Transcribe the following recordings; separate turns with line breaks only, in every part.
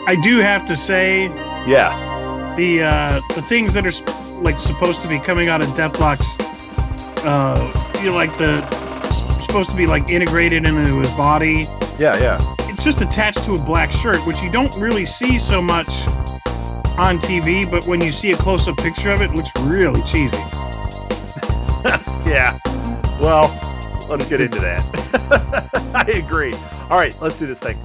I do have to say,
Yeah.
the things that are like supposed to be coming out of Deathlock's, like supposed to be like integrated into his body.
Yeah.
It's just attached to a black shirt, which you don't really see so much on TV, but when you see a close-up picture of it, it looks really cheesy.
Yeah. Well, let's get into that. I agree. All right, let's do this thing.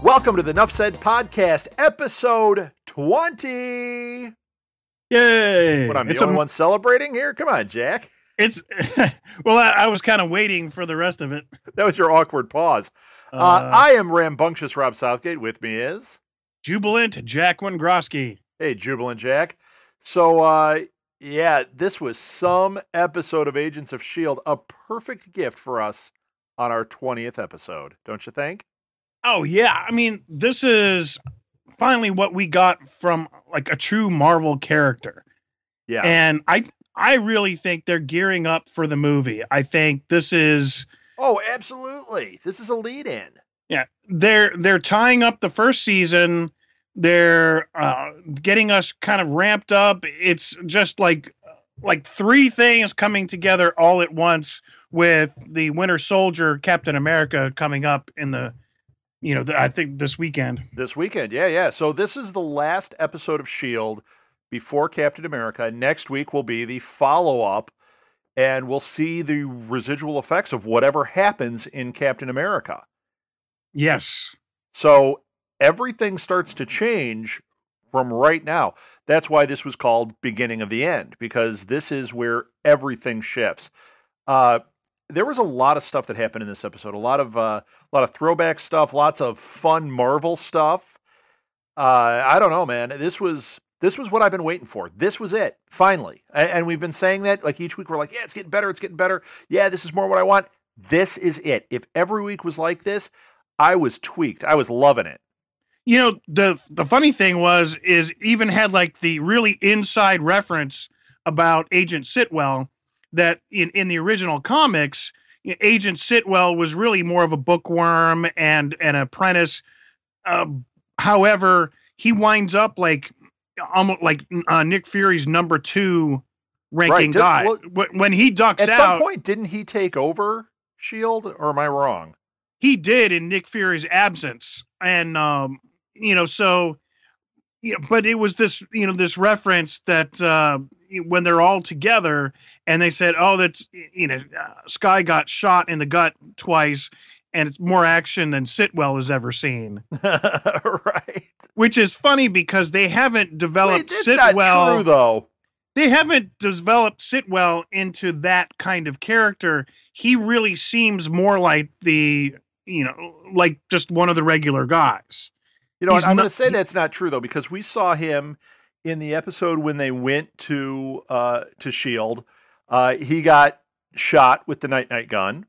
Welcome to the Nuff Said Podcast, episode 20.
Yay!
What, I'm the only one celebrating here? Come on, Jack.
It's well, I was kind of waiting for the rest of it.
That was your awkward pause. I am rambunctious Rob Southgate. With me is
Jubilant Jack Wengroski.
Hey, Jubilant Jack. So, yeah, this was some episode of Agents of S.H.I.E.L.D., a perfect gift for us on our 20th episode, don't you think?
Oh, yeah. I mean, this is finally what we got from like a true Marvel character.
Yeah.
And I really think they're gearing up for the movie. I think this is...
Oh, absolutely. This is a lead-in.
Yeah. They're tying up the first season. They're getting us kind of ramped up. It's just like three things coming together all at once with the Winter Soldier, Captain America coming up in the, I think this weekend.
This weekend, yeah. So this is the last episode of S.H.I.E.L.D. before Captain America. Next week will be the follow-up, and we'll see the residual effects of whatever happens in Captain America.
Yes.
So everything starts to change from right now. That's why this was called Beginning of the End, because this is where everything shifts. There was a lot of stuff that happened in this episode. A lot of throwback stuff, lots of fun Marvel stuff. I don't know, man. This was what I've been waiting for. This was it, finally. And we've been saying that, like, each week we're like, yeah, it's getting better. Yeah, this is more what I want. This is it. If every week was like this, I was tweaked. I was loving it.
The funny thing is even had like the really inside reference about Agent Sitwell that in the original comics, Agent Sitwell was really more of a bookworm and an apprentice. However, he winds up like almost like Nick Fury's number 2 ranking guy. Well, when he ducks out,
at some point, didn't he take over S.H.I.E.L.D., or am I wrong?
He did in Nick Fury's absence, and but it was this this reference that when they're all together and they said, oh, that's Sky got shot in the gut twice, and it's more action than Sitwell has ever seen.
Right.
Which is funny because they haven't developed
Sitwell. Not true, though.
They haven't developed Sitwell into that kind of character. He really seems more like like just one of the regular guys.
I'm going to say that's not true, though, because we saw him in the episode when they went to S.H.I.E.L.D. He got shot with the Night gun.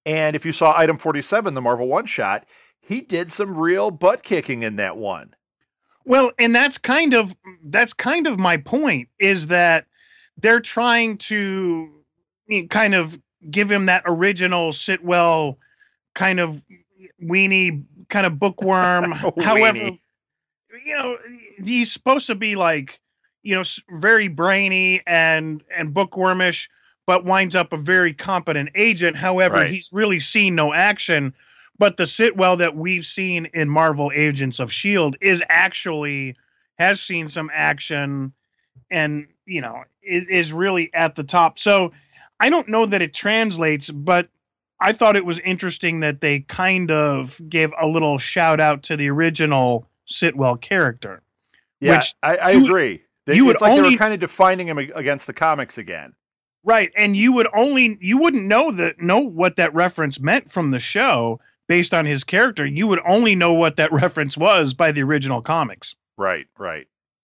And if you saw Item 47, the Marvel one-shot, he did some real butt-kicking in that one.
Well, and that's kind of my point, is that they're trying to kind of give him that original Sitwell kind of weenie, kind of bookworm. However, he's supposed to be like, very brainy and bookwormish, but winds up a very competent agent. However,
right.
He's really seen no action. But the Sitwell that we've seen in Marvel Agents of S.H.I.E.L.D. has seen some action and, is really at the top. So I don't know that it translates, but I thought it was interesting that they kind of gave a little shout out to the original Sitwell character.
Yeah, which I agree. They were kind of defining him against the comics again.
Right. And you wouldn't know what that reference meant from the show based on his character. You would only know what that reference was by the original comics.
Right.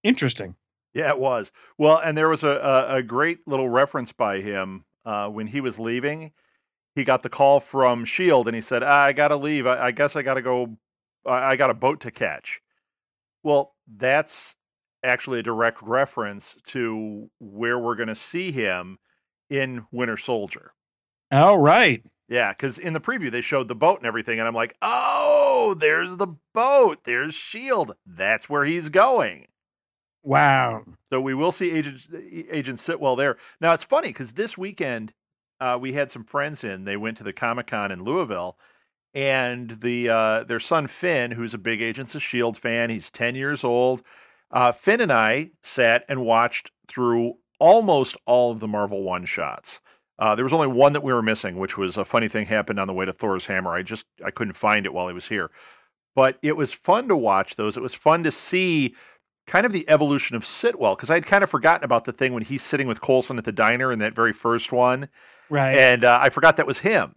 Interesting.
Yeah, it was. Well, and there was a great little reference by him when he was leaving. He got the call from S.H.I.E.L.D. and he said, I got to leave. I guess I got to go. I got a boat to catch. Well, that's actually a direct reference to where we're going to see him in Winter Soldier.
All right.
Yeah, because in the preview they showed the boat and everything, and I'm like, oh, there's the boat. There's Shield. That's where he's going.
Wow.
So we will see Agent Sitwell there. Now it's funny because this weekend we had some friends in. They went to the Comic-Con in Louisville, and their son Finn, who's a big Agents of Shield fan, he's 10 years old. Finn and I sat and watched through almost all of the Marvel one-shots. There was only one that we were missing, which was a funny thing happened on the way to Thor's hammer. I couldn't find it while he was here. But it was fun to watch those. It was fun to see kind of the evolution of Sitwell, because I'd kind of forgotten about the thing when he's sitting with Coulson at the diner in that very first one.
Right.
And I forgot that was him.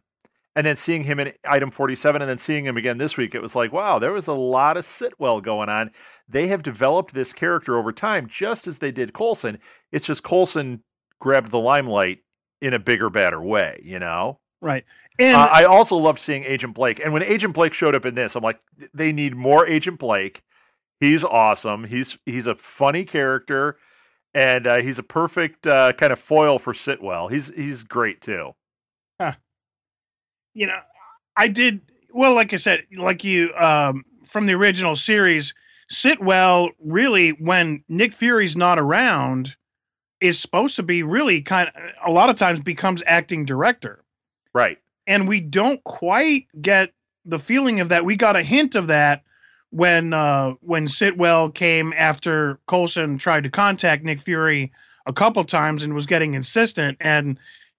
And then seeing him in item 47 and then seeing him again this week, it was like, wow, there was a lot of Sitwell going on. They have developed this character over time, just as they did Coulson. It's just Coulson grabbed the limelight in a bigger, badder way, you know?
Right. And
I also loved seeing Agent Blake. And when Agent Blake showed up in this, I'm like, they need more Agent Blake. He's awesome. He's a funny character, and he's a perfect kind of foil for Sitwell. He's great too.
huh. You know, I did well, like I said, like you from the original series, Sitwell really, when Nick Fury's not around, is supposed to be really kind of a lot of times becomes acting director.
Right.
And we don't quite get the feeling of that. We got a hint of that when Sitwell came after Coulson tried to contact Nick Fury a couple times and was getting insistent, and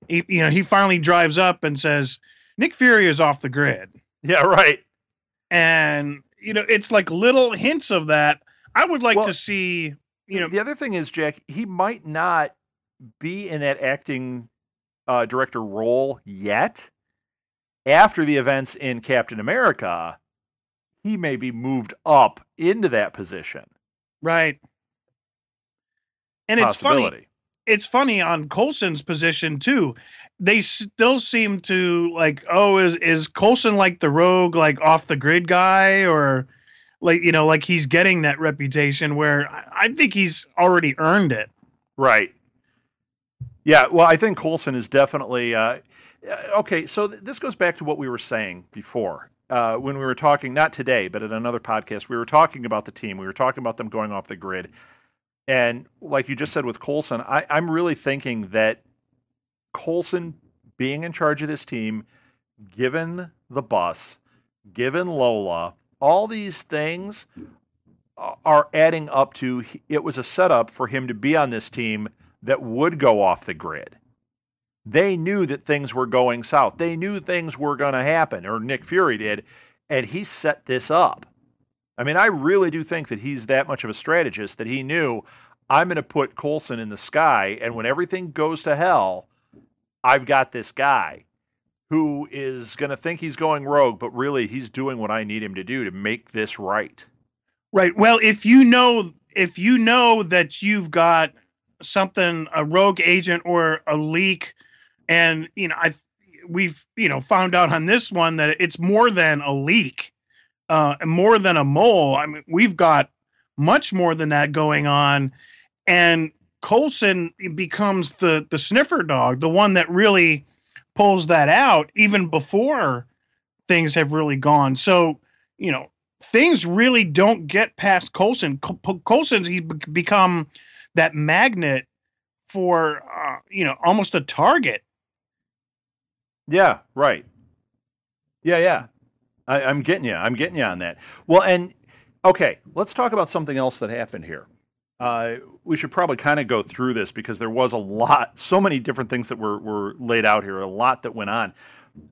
he finally drives up and says, Nick Fury is off the grid.
Yeah, right.
And it's like little hints of that. I would like to see.
The other thing is, Jack, he might not be in that acting director role yet. After the events in Captain America, he may be moved up into that position.
Right. And it's funny. It's funny on Coulson's position too. They still seem to like, oh, is Coulson like the rogue, like off the grid guy, or like he's getting that reputation where I think he's already earned it.
Right. Yeah. Well, I think Coulson is definitely okay. So this goes back to what we were saying before. When we were talking, not today, but at another podcast, we were talking about the team. We were talking about them going off the grid. And like you just said with Coulson, I'm really thinking that Coulson being in charge of this team, given the bus, given Lola, all these things are adding up to it was a setup for him to be on this team that would go off the grid. They knew that things were going south. They knew things were going to happen, or Nick Fury did, and he set this up. I mean, I really do think that he's that much of a strategist that he knew, I'm going to put Coulson in the sky, and when everything goes to hell, I've got this guy who is going to think he's going rogue, but really he's doing what I need him to do to make this right.
Right. Well, if you know that you've got something, a rogue agent or a leak, and we've found out on this one that it's more than a leak, more than a mole. I mean, we've got much more than that going on, and Coulson becomes the sniffer dog, the one that really pulls that out even before things have really gone. So things really don't get past Coulson. Coulson's become that magnet for almost a target.
Yeah, right. Yeah. I'm getting you. I'm getting you on that. Well, and okay, let's talk about something else that happened here. We should probably kind of go through this because there was so many different things that were laid out here, a lot that went on.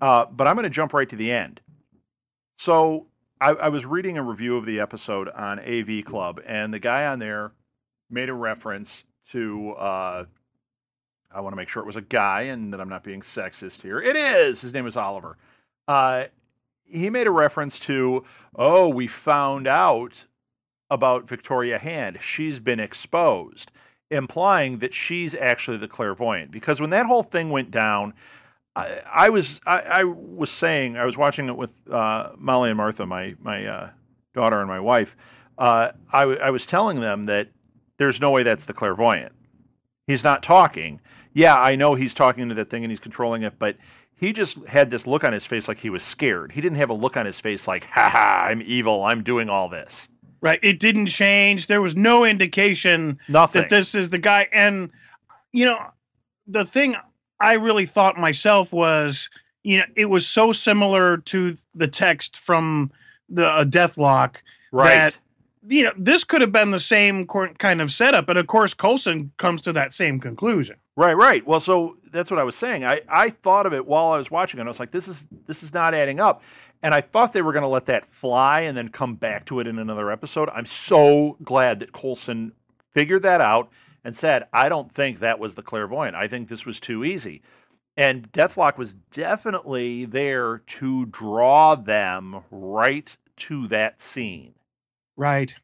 But I'm going to jump right to the end. So I was reading a review of the episode on AV Club, and the guy on there made a reference to, I want to make sure it was a guy and that I'm not being sexist here. It is! His name is Oliver. He made a reference to, we found out about Victoria Hand. She's been exposed, implying that she's actually the clairvoyant. Because when that whole thing went down, I was saying, I was watching it with Molly and Martha, my daughter and my wife. I was telling them that there's no way that's the clairvoyant. He's not talking. Yeah, I know he's talking to that thing and he's controlling it, but He just had this look on his face like he was scared. He didn't have a look on his face like, ha ha, I'm evil, I'm doing all this.
Right. It didn't change. There was no indication
Nothing.
that this is the guy. And, the thing I really thought myself was, it was so similar to the text from the Deathlock that, this could have been the same kind of setup. But of course, Coulson comes to that same conclusion.
Right. Well, so that's what I was saying. I thought of it while I was watching it. I was like, this is not adding up. And I thought they were going to let that fly and then come back to it in another episode. I'm so glad that Coulson figured that out and said, I don't think that was the clairvoyant. I think this was too easy. And Deathlock was definitely there to draw them right to that scene.
Right.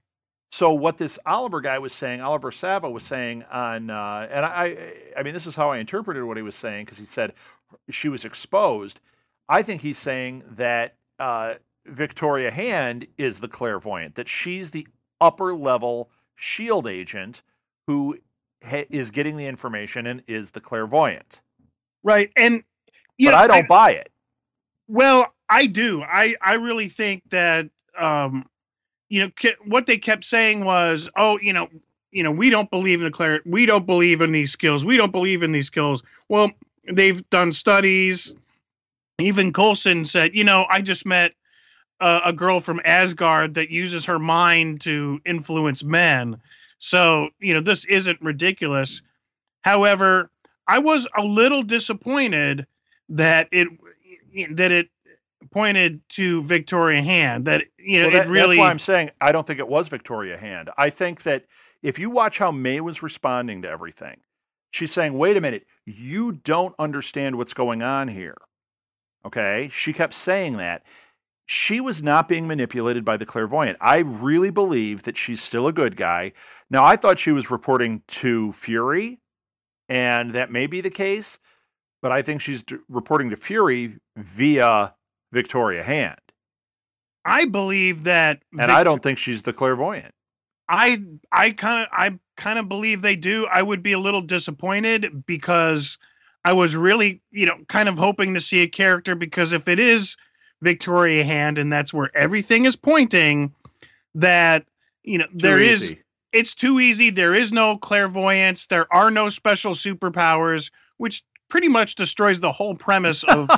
So what this Oliver guy was saying, Oliver Sabo was saying on, and I mean, this is how I interpreted what he was saying, because he said she was exposed. I think he's saying that Victoria Hand is the clairvoyant, that she's the upper level SHIELD agent who is getting the information and is the clairvoyant.
Right. And,
but I don't buy it.
Well, I do. I really think that, what they kept saying was, we don't believe in we don't believe in these skills. We don't believe in these skills. Well, they've done studies. Even Coulson said, I just met a girl from Asgard that uses her mind to influence men. So, this isn't ridiculous. However, I was a little disappointed that it pointed to Victoria Hand. That it really.
That's why I'm saying I don't think it was Victoria Hand. I think that if you watch how May was responding to everything, she's saying, "Wait a minute, you don't understand what's going on here." Okay, she kept saying that. She was not being manipulated by the clairvoyant. I really believe that she's still a good guy. Now, I thought she was reporting to Fury, and that may be the case, but I think she's reporting to Fury via Victoria Hand.
I believe that,
and I don't think she's the clairvoyant.
I kind of believe they do. I would be a little disappointed because I was really, kind of hoping to see a character, because if it is Victoria Hand and that's where everything is pointing, that, it's too easy. There is no clairvoyance. There are no special superpowers, which pretty much destroys the whole premise of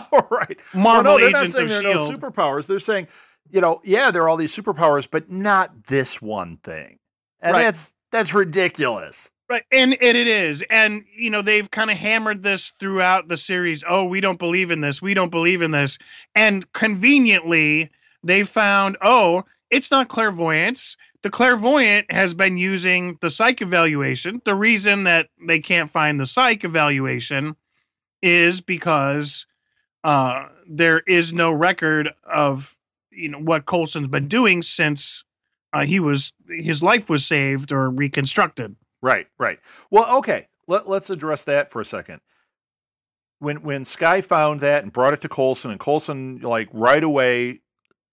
Marvel Agents of S.H.I.E.L.D.
There are no superpowers. They're saying, there are all these superpowers, but not this one thing. And that's ridiculous.
Right. And it is. And, they've kind of hammered this throughout the series. Oh, we don't believe in this. We don't believe in this. And conveniently, they found, it's not clairvoyance. The clairvoyant has been using the psych evaluation. The reason that they can't find the psych evaluation is because there is no record of, what Coulson's been doing since his life was saved or reconstructed.
Right. Well, okay. Let's address that for a second. When Skye found that and brought it to Coulson, and Coulson, right away,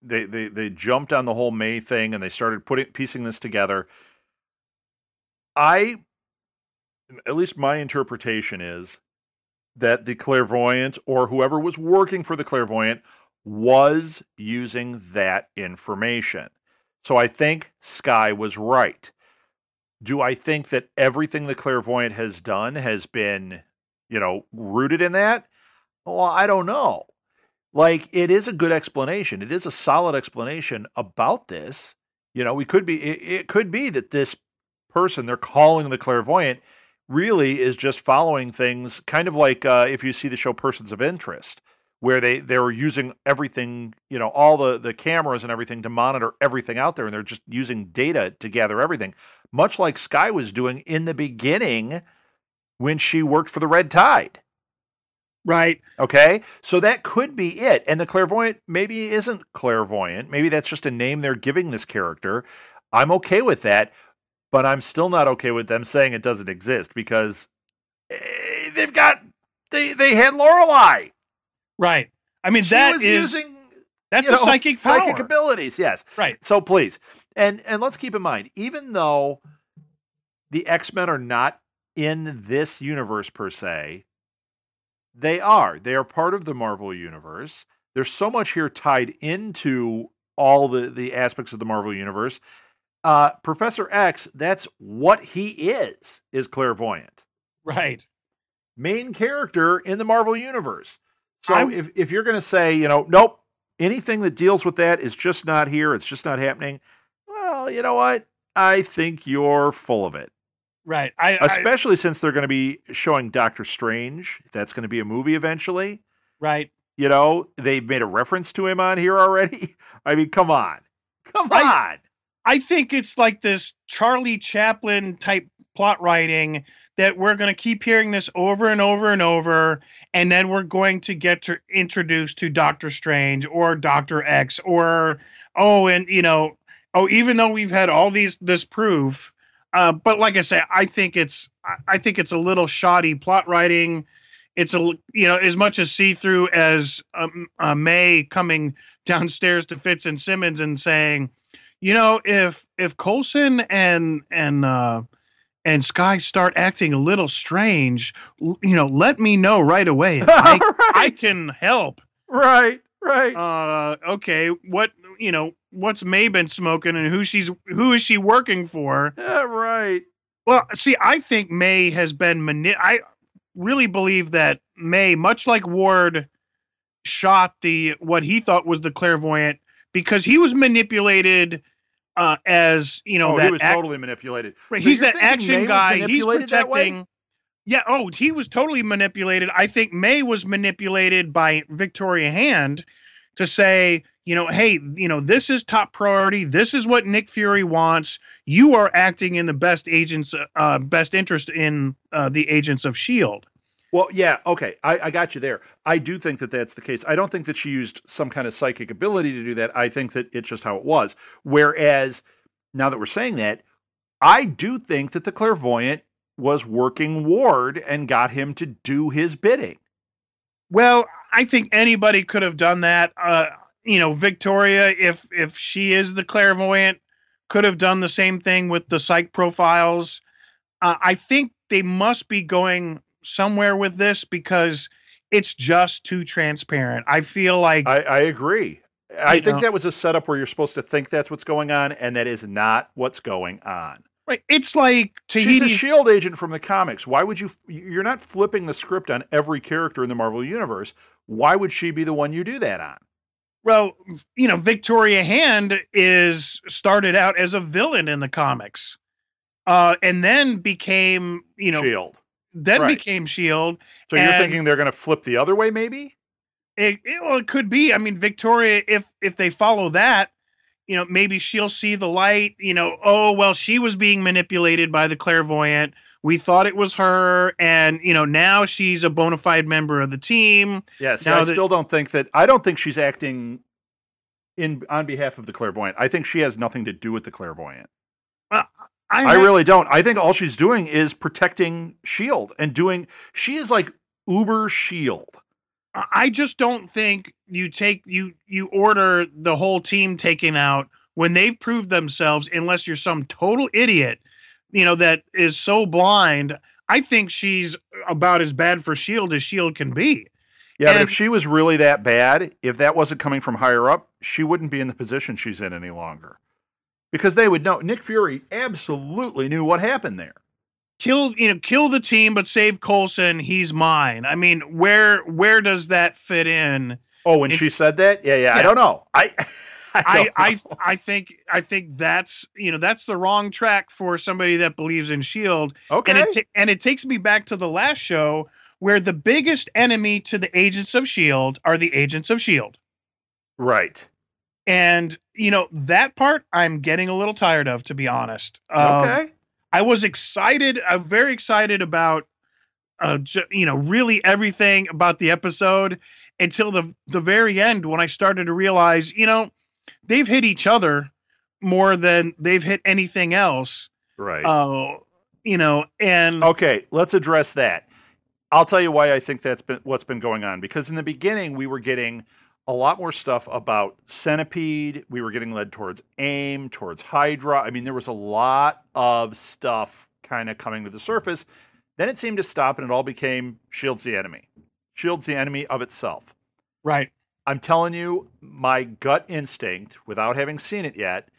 they jumped on the whole May thing and they started piecing this together. At least my interpretation is that the clairvoyant, or whoever was working for the clairvoyant, was using that information. So I think Skye was right. Do I think that everything the clairvoyant has done has been, rooted in that? Well, I don't know. It is a good explanation. It is a solid explanation about this. It could be that this person they're calling the clairvoyant really is just following things, kind of like if you see the show Persons of Interest, where they were using everything, all the cameras and everything to monitor everything out there, and they're just using data to gather everything, much like Skye was doing in the beginning when she worked for the Red Tide.
Right.
Okay. So that could be it. And the clairvoyant maybe isn't clairvoyant. Maybe that's just a name they're giving this character. I'm okay with that, but I'm still not okay with them saying it doesn't exist, because they had Lorelei.
Right. I mean,
that's a
psychic power.
Psychic abilities. Yes.
Right.
So please. And let's keep in mind, even though the X-Men are not in this universe per se, They are. They are part of the Marvel Universe. There's so much here tied into all the aspects of the Marvel Universe. Professor X, that's what he is clairvoyant.
Right.
Main character in the Marvel Universe. So
I'm
if you're going to say, nope, anything that deals with that is just not here, it's just not happening, well, you know what? I think you're full of it.
right.
Especially since they're going to be showing Doctor Strange. That's going to be a movie eventually.
Right.
They've made a reference to him on here already. I mean, come on. Come on.
I think it's like this Charlie Chaplin type plot writing that we're going to keep hearing this over and over and over, and then we're going to get to introduced to Doctor Strange or Doctor X or even though we've had all this proof, but like I say, I think it's a little shoddy plot writing. It's as much as see through as May coming downstairs to Fitz and Simmons and saying, if Coulson and Sky start acting a little strange, let me know right away.
Right.
I can help.
Right.
Okay. What's May been smoking and who is she working for?
Yeah, right.
Well, see, I think May has been I really believe that May, much like Ward, shot what he thought was the clairvoyant because he was manipulated. As
he was totally manipulated.
Right, he's that action guy. He's protecting. Yeah. Oh, he was totally manipulated. I think May was manipulated by Victoria Hand to say, hey, this is top priority. This is what Nick Fury wants. You are acting in the best interest in the agents of S.H.I.E.L.D.
Well, yeah, okay, I got you there. I do think that that's the case. I don't think that she used some kind of psychic ability to do that. I think that it's just how it was. Whereas, now that we're saying that, I do think that the clairvoyant was working Ward and got him to do his bidding.
Well, I think anybody could have done that. Victoria, if she is the clairvoyant, could have done the same thing with the psych profiles. I think they must be going somewhere with this because it's just too transparent. I feel like
I agree. I think that was a setup where you're supposed to think that's what's going on, and that is not what's going on.
Right. It's like
she's a S.H.I.E.L.D. agent from the comics. Why would you're not flipping the script on every character in the Marvel Universe. Why would she be the one you do that on?
Well, Victoria Hand started out as a villain in the comics. And then became,
S.H.I.E.L.D.
Then became S.H.I.E.L.D.
So you're thinking they're going to flip the other way, maybe?
It could be. I mean, Victoria, if they follow that, maybe she'll see the light. She was being manipulated by the clairvoyant. We thought it was her, and now she's a bona fide member of the team.
Yes, I still don't think that. I don't think she's acting on behalf of the clairvoyant. I think she has nothing to do with the clairvoyant. I really don't. I think all she's doing is protecting S.H.I.E.L.D. and she is like uber S.H.I.E.L.D.
I just don't think you order the whole team taken out when they've proved themselves, unless you're some total idiot, that is so blind. I think she's about as bad for S.H.I.E.L.D. as S.H.I.E.L.D. can be.
Yeah, but if she was really that bad, if that wasn't coming from higher up, she wouldn't be in the position she's in any longer. Because they would know. Nick Fury absolutely knew what happened there.
Kill the team, but save Coulson. He's mine. I mean, where does that fit in?
Oh, when she said that? Yeah. I don't know.
I think that's that's the wrong track for somebody that believes in S.H.I.E.L.D.
Okay.
And it takes me back to the last show where the biggest enemy to the agents of S.H.I.E.L.D. are the agents of S.H.I.E.L.D.
Right.
And that part I'm getting a little tired of, to be honest.
Okay.
I was excited. I'm very excited about, really everything about the episode until the very end when I started to realize, they've hit each other more than they've hit anything else.
Right.
And
okay, let's address that. I'll tell you why I think that's what's been going on. Because in the beginning, we were getting a lot more stuff about Centipede. We were getting led towards AIM, towards Hydra. I mean, there was a lot of stuff kind of coming to the surface. Then it seemed to stop and it all became S.H.I.E.L.D's the enemy. Shield's the enemy of itself.
Right.
I'm telling you, my gut instinct, without having seen it yet,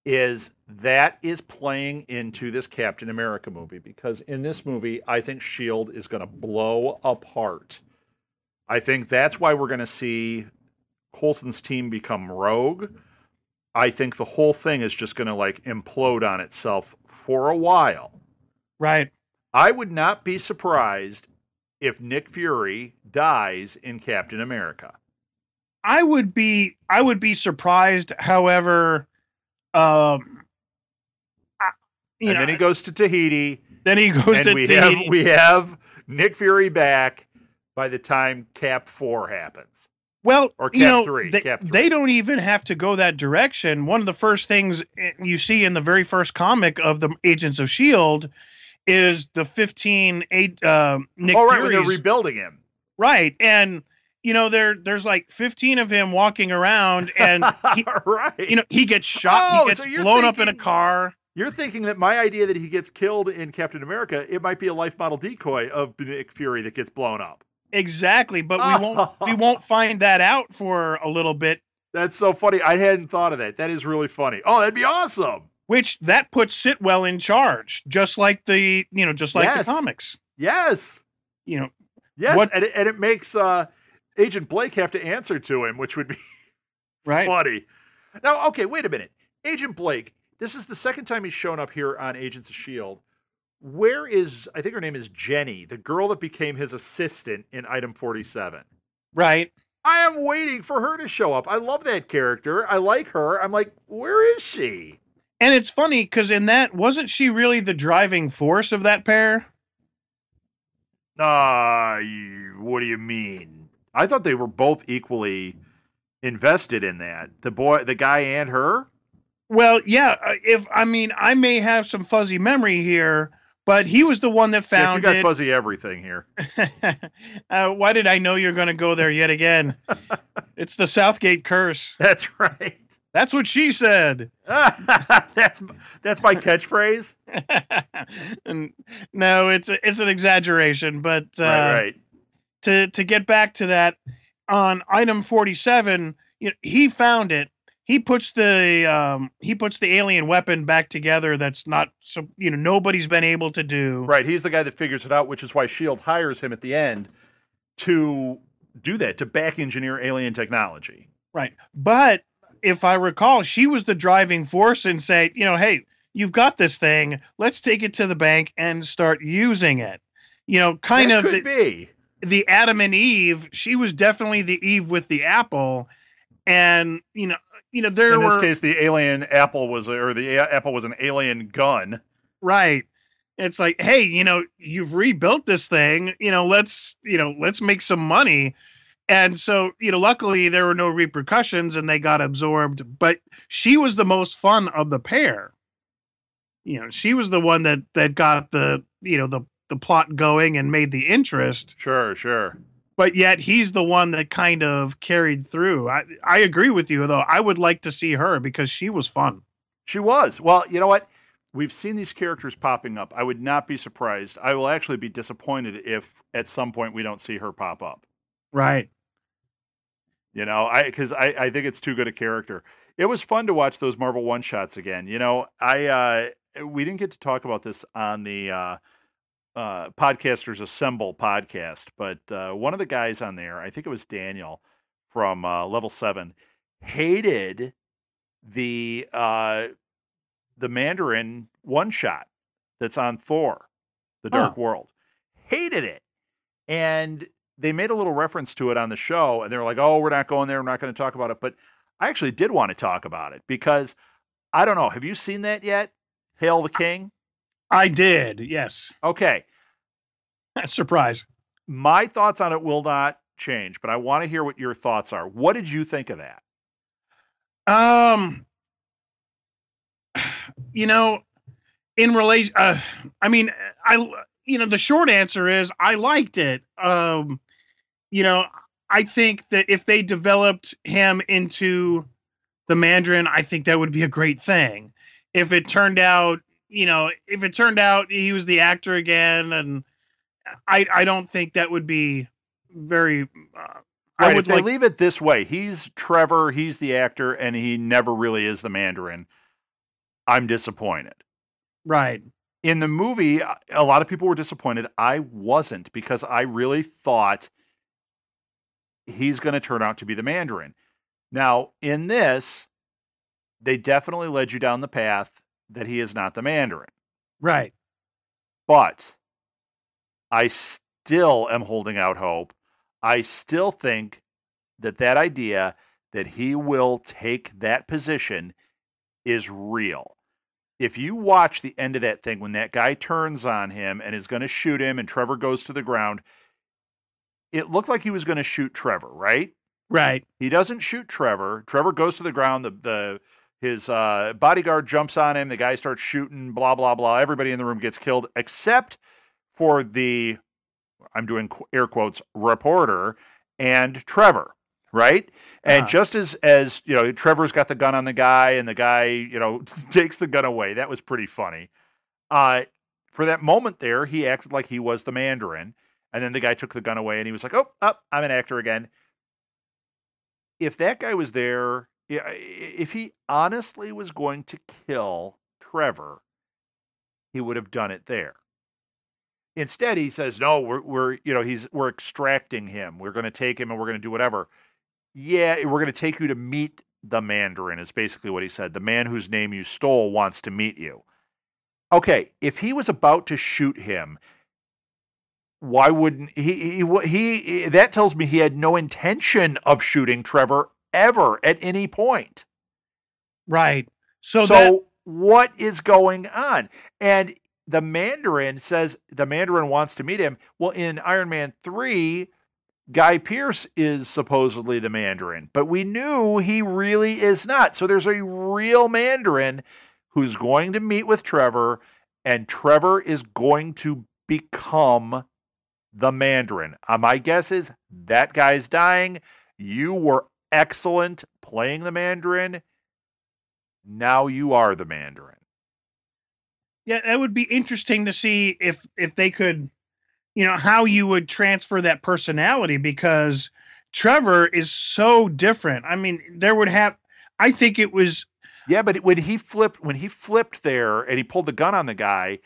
is that is playing into this Captain America movie, because in this movie, I think Shield is going to blow apart. I think that's why we're going to see Coulson's team become rogue. I think the whole thing is just going to like implode on itself for a while.
Right.
I would not be surprised if Nick Fury dies in Captain America.
I would be surprised. However, and
then he goes to Tahiti.
Then he goes to Tahiti.
We have Nick Fury back by the time Cap 4 happens.
Well,
or Cap 3.
They don't even have to go that direction. One of the first things you see in the very first comic of the Agents of S.H.I.E.L.D. is the 15 Nick
Fury's. When they're rebuilding him.
Right. And, there's like 15 of him walking around, and he,
right.
He gets shot. He gets blown up in a car.
You're thinking that my idea that he gets killed in Captain America, it might be a life model decoy of Nick Fury that gets blown up.
Exactly, but we won't find that out for a little bit.
That's so funny. I hadn't thought of that. That is really funny. Oh, that'd be awesome.
Which that puts Sitwell in charge, just like the the comics.
Yes.
Yes,
and it makes Agent Blake have to answer to him, which would be funny. Now, okay, wait a minute. Agent Blake, this is the second time he's shown up here on Agents of S.H.I.E.L.D. Where is, I think her name is Jenny, the girl that became his assistant in Item 47.
Right.
I am waiting for her to show up. I love that character. I like her. I'm like, where is she?
And it's funny because in that, wasn't she really the driving force of that pair?
What do you mean? I thought they were both equally invested in that. The guy and her?
Well, yeah. I may have some fuzzy memory here, but he was the one that found
you got fuzzy everything here.
Why did I know you're going to go there yet again? It's the Southgate curse.
That's right.
That's what she said.
That's my catchphrase.
And no, it's an exaggeration, but
right.
To get back to that, on Item 47, he found it. He puts the alien weapon back together. That's not so nobody's been able to do.
Right. He's the guy that figures it out, which is why S.H.I.E.L.D. hires him at the end to do that, to back engineer alien technology.
Right. But if I recall, she was the driving force and say, hey, you've got this thing. Let's take it to the bank and start using it.
Could be
the Adam and Eve. She was definitely the Eve with the apple, and in this
case, the alien apple was, apple was an alien gun.
Right. It's like, hey, you've rebuilt this thing. Let's make some money. And so, luckily there were no repercussions and they got absorbed, but she was the most fun of the pair. She was the one that got the plot going and made the interest.
Sure.
But yet he's the one that kind of carried through. I agree with you, though. I would like to see her because she was fun.
She was. Well, you know what? We've seen these characters popping up. I would not be surprised. I will actually be disappointed if at some point we don't see her pop up.
Right.
Because I think it's too good a character. It was fun to watch those Marvel one-shots again. We didn't get to talk about this on the Podcasters Assemble podcast, but one of the guys on there, I think it was Daniel from Level 7, hated the Mandarin one-shot that's on Thor, The Dark World. Hated it. And they made a little reference to it on the show, and they were like, oh, we're not going there. We're not going to talk about it. But I actually did want to talk about it because, I don't know, have you seen that yet? Hail the King?
I did, yes.
Okay.
Surprise.
My thoughts on it will not change, but I want to hear what your thoughts are. What did you think of that?
In relation, the short answer is I liked it. I think that if they developed him into the Mandarin, I think that would be a great thing. If it turned out he was the actor again, and I don't think that would be very. I
Right.
would
If they
like.
leave it this way, he's Trevor, he's the actor, and he never really is the Mandarin. I'm disappointed.
Right.
In the movie, a lot of people were disappointed. I wasn't, because I really thought he's going to turn out to be the Mandarin. Now, in this, they definitely led you down the path that he is not the Mandarin.
Right.
But I still am holding out hope. I still think that idea that he will take that position is real. If you watch the end of that thing, when that guy turns on him and is going to shoot him and Trevor goes to the ground, it looked like he was going to shoot Trevor, right?
Right.
He doesn't shoot Trevor. Trevor goes to the ground. His bodyguard jumps on him. The guy starts shooting, blah, blah, blah. Everybody in the room gets killed except for the, I'm doing air quotes, reporter and Trevor, right? And just as you know, Trevor's got the gun on the guy and the guy, you know, takes the gun away. That was pretty funny. For that moment there, he acted like he was the Mandarin. And then the guy took the gun away and he was like, oh, I'm an actor again. If that guy was there, if he honestly was going to kill Trevor, he would have done it there. Instead, he says, "No, we're extracting him. We're going to take him and we're going to do whatever." Yeah, we're going to take you to meet the Mandarin, is basically what he said. The man whose name you stole wants to meet you. Okay, if he was about to shoot him, why wouldn't he? That tells me he had no intention of shooting Trevor ever at any point.
Right.
So what is going on? And the Mandarin says the Mandarin wants to meet him. Well, in Iron Man 3, Guy Pearce is supposedly the Mandarin, but we knew he really is not. So there's a real Mandarin who's going to meet with Trevor, and Trevor is going to become the Mandarin. My guess is that guy's dying. You were excellent playing the Mandarin. Now you are the Mandarin.
Yeah, that would be interesting to see if they could, how you would transfer that personality, because Trevor is so different. I mean, I think it was.
Yeah, but when he flipped there and he pulled the gun on the guy,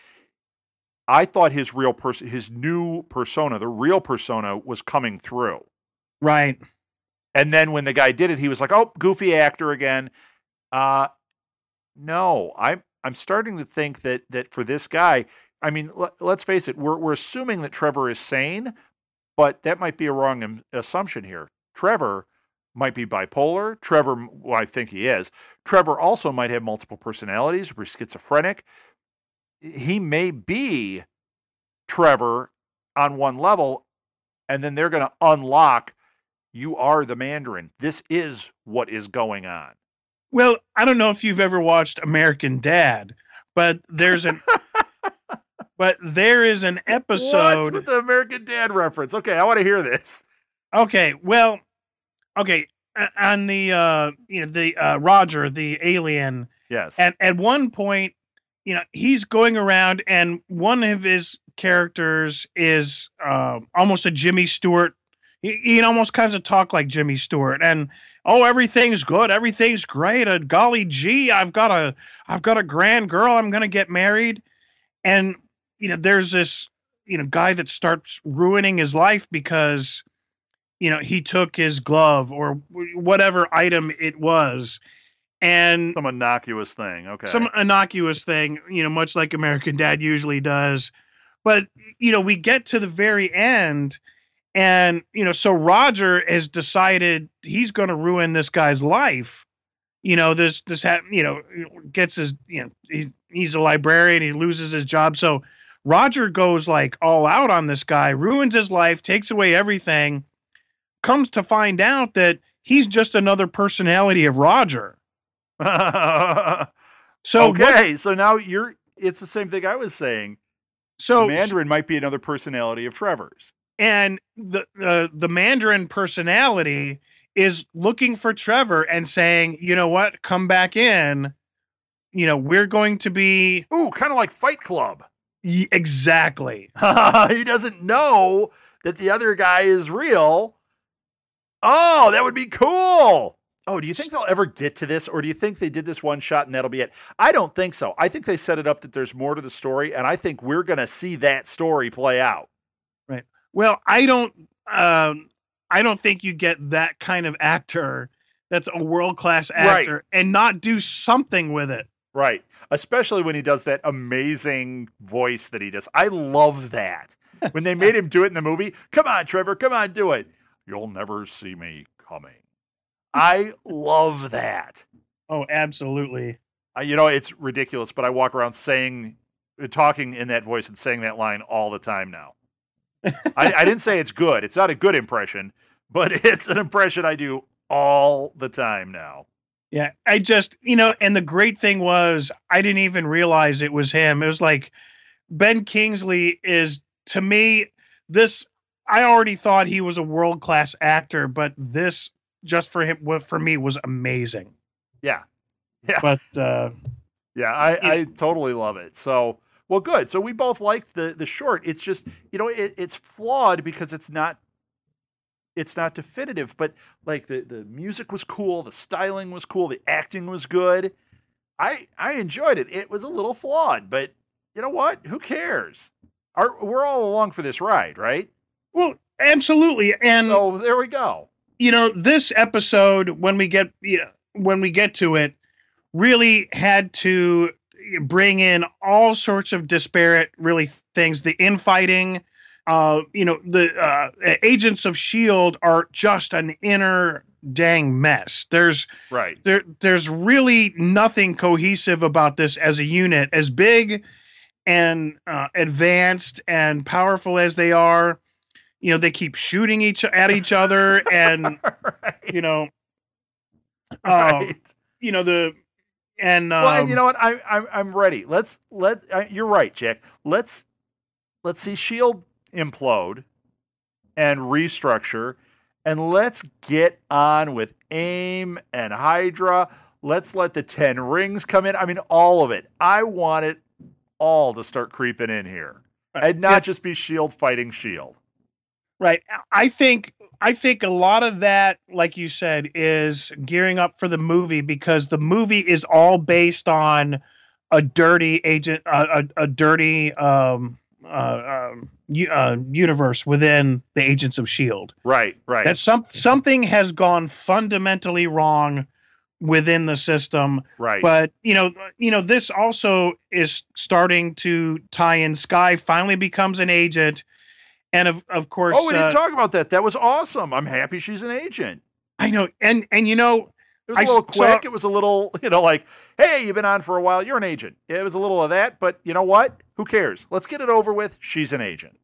I thought his new persona, the real persona, was coming through.
Right.
And then when the guy did it, he was like, "Oh, goofy actor again." No, I'm starting to think that for this guy, I mean, let's face it, we're assuming that Trevor is sane, but that might be a wrong assumption here. Trevor might be bipolar. Trevor, well, I think he is. Trevor also might have multiple personalities, or schizophrenic. He may be Trevor on one level, and then they're going to unlock, you are the Mandarin. This is what is going on.
Well, I don't know if you've ever watched American Dad, but there is an episode.
What's with the American Dad reference? Okay, I want to hear this.
Okay, well, on the Roger, the alien.
Yes.
At one point, he's going around, and one of his characters is almost a Jimmy Stewart. He almost kind of talk like Jimmy Stewart, and everything's good, everything's great. Golly gee, I've got a grand girl. I'm gonna get married, and there's this guy that starts ruining his life because he took his glove or whatever item it was, and
some innocuous thing. Okay,
some innocuous thing. Much like American Dad usually does, but we get to the very end. And, so Roger has decided he's going to ruin this guy's life. Gets his, he's a librarian. He loses his job. So Roger goes like all out on this guy, ruins his life, takes away everything, comes to find out that he's just another personality of Roger.
So now it's the same thing I was saying. So Mandarin might be another personality of Trevor's.
And the Mandarin personality is looking for Trevor and saying, you know what, come back in. We're going to be...
Ooh, kind of like Fight Club.
Exactly.
He doesn't know that the other guy is real. Oh, that would be cool. Oh, do you think they'll ever get to this, or do you think they did this one shot and that'll be it? I don't think so. I think they set it up that there's more to the story, and I think we're going to see that story play out.
Right. Well, I don't think you get that kind of actor that's a world-class actor
Right.
and not do something with it.
Right. Especially when he does that amazing voice that he does. I love that. When they made him do it in the movie, come on, Trevor, come on, do it. You'll never see me coming. I love that.
Oh, absolutely.
It's ridiculous, but I walk around talking in that voice and saying that line all the time now. I didn't say it's good. It's not a good impression, but it's an impression I do all the time now.
Yeah, I just, and the great thing was I didn't even realize it was him. It was like Ben Kingsley is, to me, I already thought he was a world-class actor, but this just for me was amazing.
Yeah. Yeah.
But
yeah, I totally love it. So, well, good. So we both liked the short. It's just, it's flawed because it's not definitive, but like the music was cool, the styling was cool, the acting was good. I enjoyed it. It was a little flawed, but you know what? Who cares? We're all along for this ride, right?
Well, absolutely. And
so there we go.
This episode, when we get to it, really had to bring in all sorts of disparate things. The infighting, the agents of S.H.I.E.L.D. are just an inner dang mess. There's really nothing cohesive about this as a unit, as big and advanced and powerful as they are. They keep shooting at each other, and
right.
Well,
and you know what? I'm ready. You're right, Jack. Let's see S.H.I.E.L.D. implode and restructure, and let's get on with AIM and Hydra. Let's let the 10 rings come in. I mean, all of it. I want it all to start creeping in here, and not just be S.H.I.E.L.D. fighting S.H.I.E.L.D.
Right. I think a lot of that, like you said, is gearing up for the movie, because the movie is all based on a dirty agent, a dirty universe within the Agents of S.H.I.E.L.D.
Right.
That something has gone fundamentally wrong within the system.
Right.
But this also is starting to tie in. Skye finally becomes an agent. And of course,
we didn't talk about that. That was awesome. I'm happy she's an agent.
I know, and
it was a little quick. It was a little, like, hey, you've been on for a while. You're an agent. It was a little of that, but you know what? Who cares? Let's get it over with. She's an agent.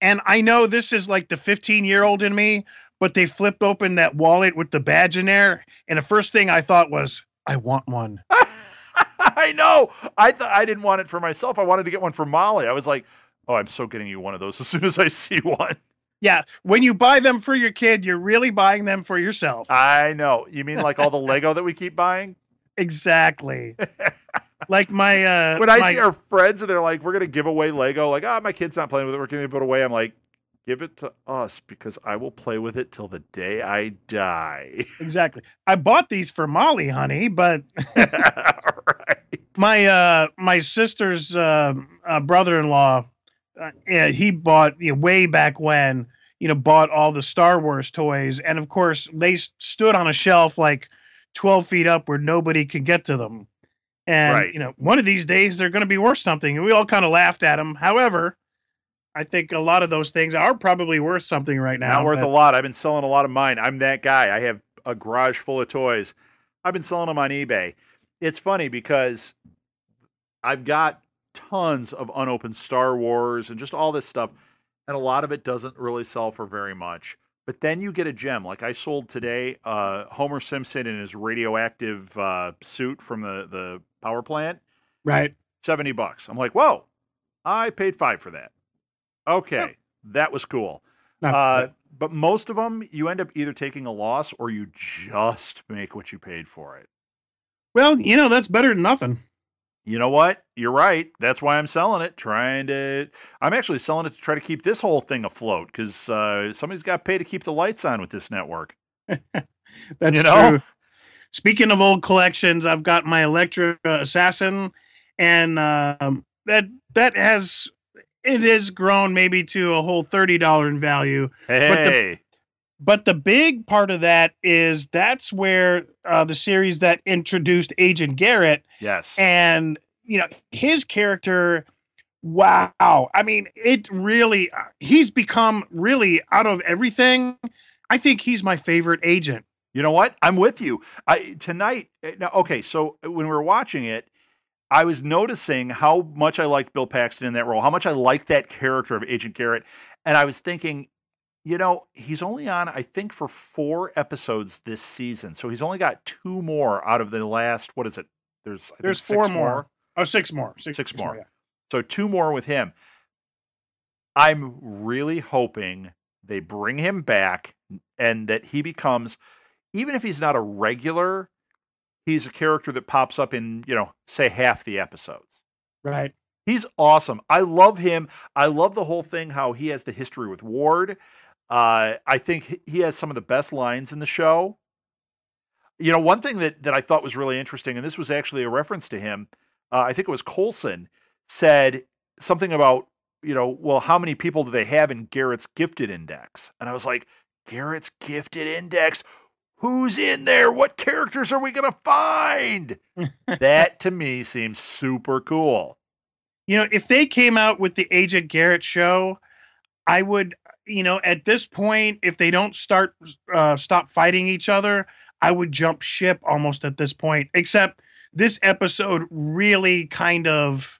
And I know this is like the 15-year-old in me, but they flipped open that wallet with the badge in there, and the first thing I thought was, I want one.
I know. I didn't want it for myself. I wanted to get one for Molly. I was like, oh, I'm so getting you one of those as soon as I see one.
Yeah, when you buy them for your kid, you're really buying them for yourself.
I know. You mean like all the Lego that we keep buying?
Exactly. Like my
when I see our friends and they're like, we're gonna give away Lego, like, my kid's not playing with it, we're gonna give it away. I'm like, give it to us, because I will play with it till the day I die.
Exactly. I bought these for Molly, honey, but
right.
My sister's brother-in-law, he bought, way back when, bought all the Star Wars toys. And of course, they stood on a shelf like 12 feet up where nobody could get to them. And, one of these days they're going to be worth something. And we all kind of laughed at them. However, I think a lot of those things are probably worth something right now.
Not worth a lot. I've been selling a lot of mine. I'm that guy. I have a garage full of toys. I've been selling them on eBay. It's funny because I've got tons of unopened Star Wars and just all this stuff, and a lot of it doesn't really sell for very much. But then you get a gem. Like I sold today Homer Simpson in his radioactive suit from the power plant.
Right.
$70. I'm like, whoa, I paid $5 for that. Okay, that was cool. But most of them, you end up either taking a loss or you just make what you paid for it.
Well, that's better than nothing.
You know what? You're right. That's why I'm selling it. I'm actually selling it to try to keep this whole thing afloat because somebody's got to pay to keep the lights on with this network.
That's
You know?
true. Speaking of old collections, I've got my Electra Assassin, and that has it has grown maybe to a whole $30 in value. But the
Hey.
but the big part of that is that's where the series that introduced Agent Garrett,
Yes.
and his character. Wow, I mean, it really he's become really out of everything. I think he's my favorite agent.
You know what? I'm with you. Tonight. Now, okay, so when we were watching it, I was noticing how much I liked Bill Paxton in that role, how much I liked that character of Agent Garrett, and I was thinking, he's only on, I think, for 4 episodes this season, so he's only got 2 more out of the last. What is it? I think
There's four
6
more.
more.
Oh, six more.
Six
More.
more.
Yeah.
So 2 more with him. I'm really hoping they bring him back and that he becomes, even if he's not a regular, he's a character that pops up in, say half the episodes.
Right.
He's awesome. I love him. I love the whole thing, how he has the history with Ward. I think he has some of the best lines in the show. One thing that I thought was really interesting, and this was actually a reference to him, I think it was Coulson, said something about, well, how many people do they have in Garrett's gifted index? And I was like, Garrett's gifted index? Who's in there? What characters are we going to find? That to me seems super cool.
If they came out with the Agent Garrett show, I would, at this point, if they don't stop fighting each other, I would jump ship almost at this point. Except this episode really kind of.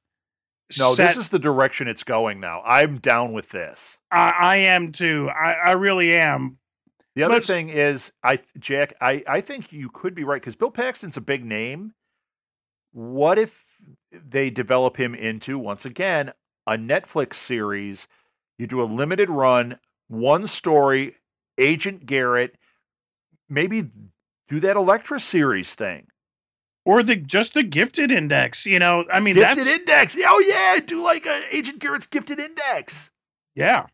No, this is the direction it's going now. I'm down with this.
I am too. I really am.
The other thing is, Jack, I think you could be right because Bill Paxton's a big name. What if they develop him into, once again, a Netflix series? You do a limited run, one story, Agent Garrett, maybe do that Electra series thing.
Or just the gifted index, I mean,
gifted index. Oh yeah, do like a Agent Garrett's gifted index.
Yeah.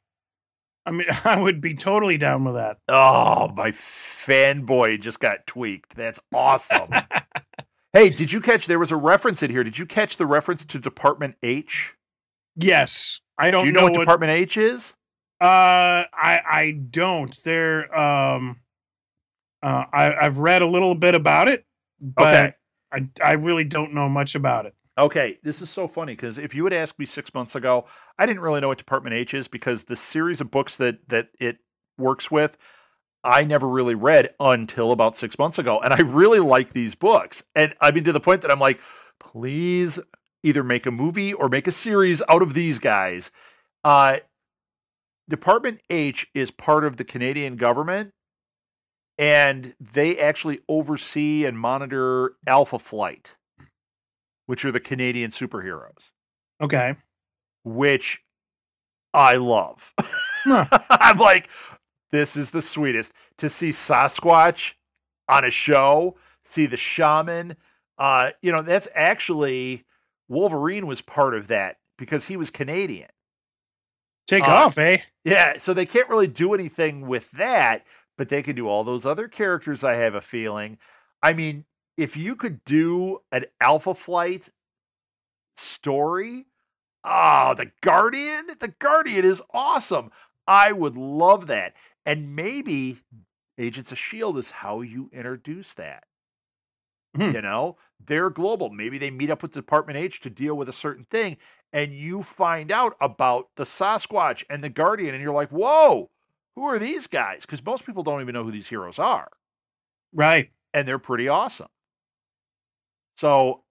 I mean, I would be totally down with that.
Oh, my fanboy just got tweaked. That's awesome. Hey, did you catch, there was a reference in here. Did you catch the reference to Department H?
Yes. I don't know.
Do you know what Department H is?
I don't. I've read a little bit about it, but I really don't know much about it.
Okay, this is so funny because if you had asked me 6 months ago, I didn't really know what Department H is because the series of books that it works with, I never really read until about 6 months ago. And I really like these books. And I mean, to the point that I'm like, please either make a movie or make a series out of these guys. Department H is part of the Canadian government, and they actually oversee and monitor Alpha Flight, which are the Canadian superheroes.
Okay.
Which I love.
Huh.
I'm like, this is the sweetest. To see Sasquatch on a show, see the shaman. That's actually, Wolverine was part of that because he was Canadian.
Take off, eh?
Yeah, so they can't really do anything with that, but they can do all those other characters, I have a feeling. I mean, if you could do an Alpha Flight story, the Guardian is awesome. I would love that. And maybe Agents of S.H.I.E.L.D. is how you introduce that. They're global. Maybe they meet up with Department H to deal with a certain thing, and you find out about the Sasquatch and the Guardian, and you're like, whoa, who are these guys? Because most people don't even know who these heroes are.
Right.
And they're pretty awesome. So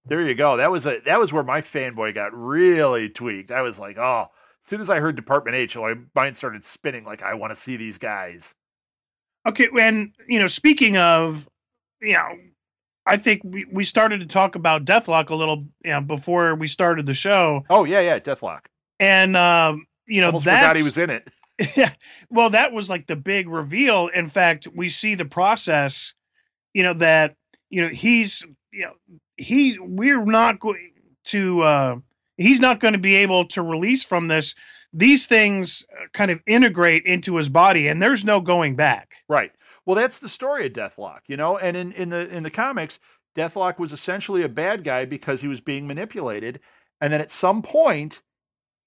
there you go. That was where my fanboy got really tweaked. I was like, oh, as soon as I heard Department H, my mind started spinning like, I want to see these guys.
Okay, and speaking of, I think we started to talk about Deathlock a little, before we started the show.
Oh yeah, Deathlock.
And
almost forgot he was in it.
Yeah, well, that was like the big reveal. In fact, we see the process. That he's we're not going to he's not going to be able to release from this. These things kind of integrate into his body, and there's no going back.
Right. Well, that's the story of Deathlock, you know. And in the comics, Deathlock was essentially a bad guy because he was being manipulated, and then at some point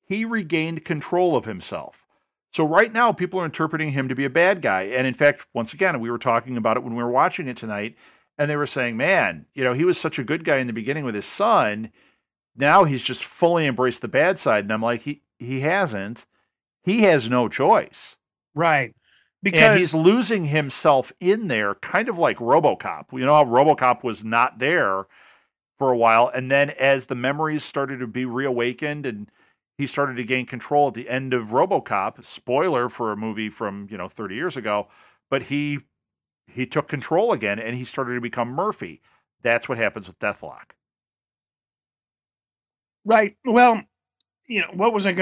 he regained control of himself. So right now, people are interpreting him to be a bad guy. And in fact, once again, we were talking about it when we were watching it tonight, and they were saying, man, you know, he was such a good guy in the beginning with his son. Now he's just fully embraced the bad side. And I'm like, he hasn't. He has no choice.
Right. Because
And he's losing himself in there, kind of like RoboCop. You know how RoboCop was not there for a while, and then as the memories started to be reawakened and he started to gain control at the end of RoboCop, spoiler for a movie from, 30 years ago, but he took control again and he started to become Murphy. That's what happens with Deathlock.
right. Well, where was I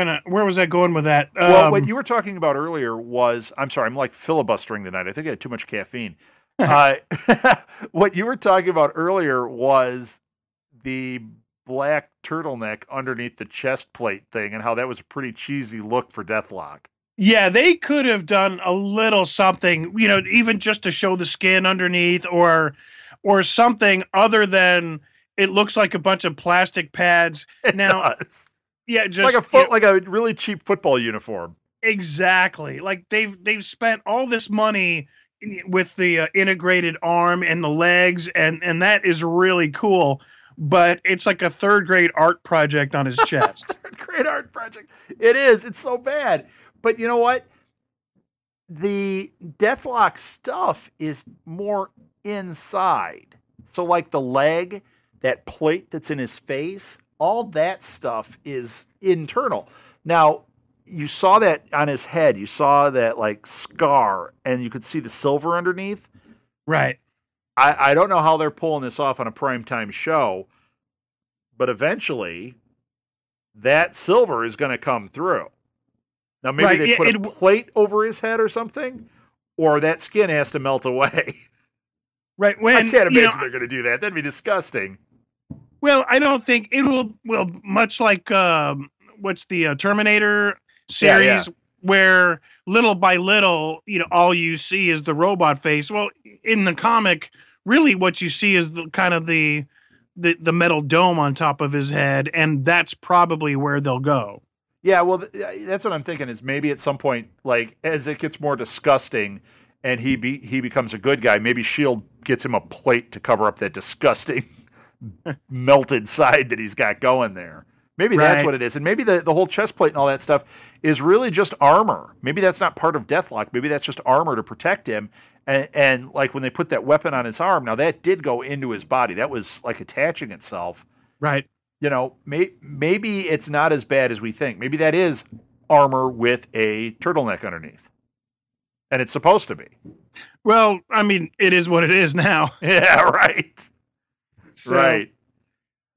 going with that?
Well, what you were talking about earlier was, I'm sorry, I'm like filibustering tonight. I think I had too much caffeine. Uh, what you were talking about earlier was the black turtleneck underneath the chest plate thing and how that was a pretty cheesy look for Deathlock.
Yeah, they could have done a little something, even just to show the skin underneath or something other than it looks like a bunch of plastic pads.
It
Now,
does.
yeah,
Like
just
like a really cheap football uniform.
exactly. Like they've spent all this money with the integrated arm and the legs and that is really cool, but it's like a third grade art project on his chest.
Third grade art project. It is. It's so bad. But you know what? The Deathlock stuff is more inside. So like the leg, that plate that's in his face, all that stuff is internal. Now, you saw that on his head. You saw that like scar and you could see the silver underneath.
Right.
I don't know how they're pulling this off on a primetime show, but eventually that silver is going to come through. Now, maybe they put a plate over his head or something, or that skin has to melt away.
Right.
I can't imagine they're going to do that. That'd be disgusting.
Well, I don't think it will. Well, much like what's the Terminator series, where little by little, all you see is the robot face. Well, in the comic, really, what you see is the metal dome on top of his head, and that's probably where they'll go.
Yeah, well, that's what I'm thinking. Is maybe at some point, like as it gets more disgusting, and he becomes a good guy, maybe Shield gets him a plate to cover up that disgusting melted side that he's got going there. Maybe that's what it is. And maybe the whole chest plate and all that stuff is really just armor. Maybe that's not part of Deathlock. Maybe that's just armor to protect him. And like when they put that weapon on his arm, now that did go into his body. That was like attaching itself.
Right.
Maybe it's not as bad as we think. Maybe that is armor with a turtleneck underneath. And it's supposed to be.
Well, I mean, it is what it is now.
Yeah, right.
So,
right.